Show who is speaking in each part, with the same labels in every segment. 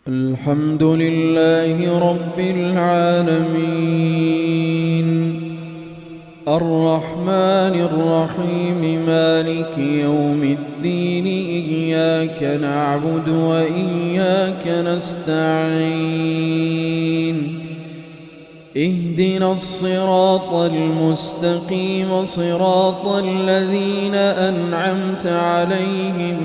Speaker 1: الحمد لله رب العالمين الرحمن الرحيم مالك يوم الدين إياك نعبد وإياك نستعين اهدنا الصراط المستقيم صراط الذين أنعمت عليهم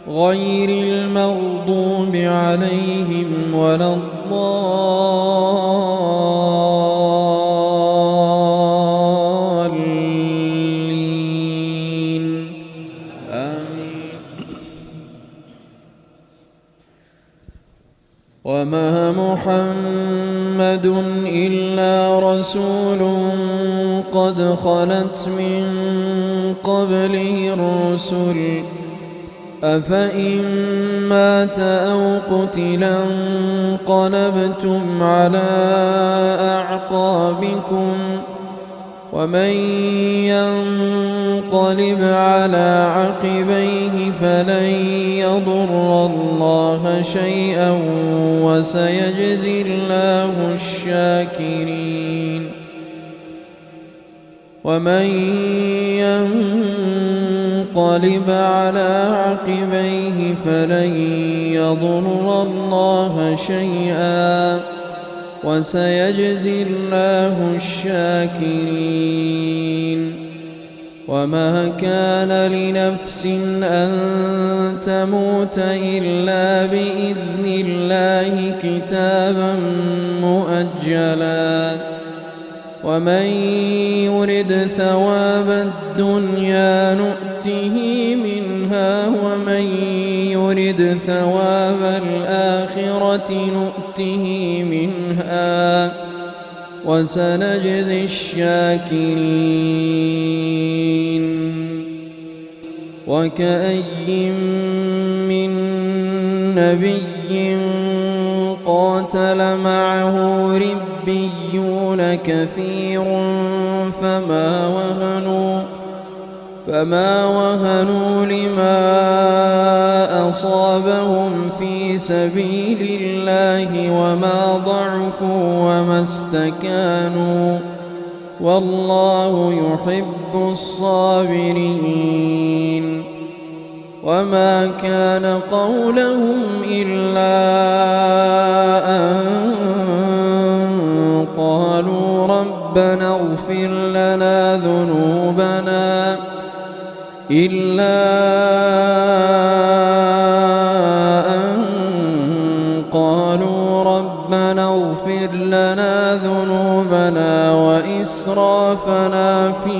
Speaker 1: غير المغضوب عليهم ولا الضالين آمين. وما محمد إلا رسول قد خلت من قبله الرسل أفإن مات أو قتلا انقلبتم على أعقابكم ومن ينقلب على عقبيه فلن يضر الله شيئا وسيجزي الله الشاكرين. ومن ينقلب على عقبيه فلن يضر الله شيئا وسيجزي الله الشاكرين. وما كان لنفس أن تموت إلا بإذن الله كتابا مؤجلا. ومن يرد ثواب الدنيا نؤته منها ومن يرد ثواب الآخرة نؤته منها وسنجزي الشاكرين. وكأي من نبي قاتل معه ربيون كثير فما وهنوا لما أصابهم في سبيل الله وما ضعفوا وما استكانوا والله يحب الصابرين. وما كان قولهم إلا أن قالوا ربنا اغفر لنا ذنوبنا وإسرافنا في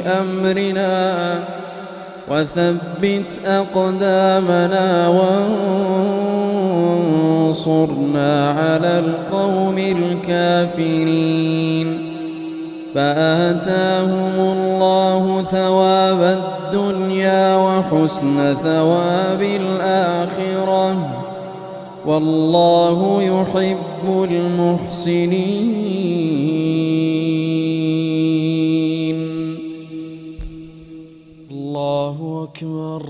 Speaker 1: أمرنا وثبت أقدامنا وانصرنا على القوم الكافرين. فآتاهم الله ثواب الدنيا وحسن ثواب الآخرة والله يحب المحسنين. الله أكبر.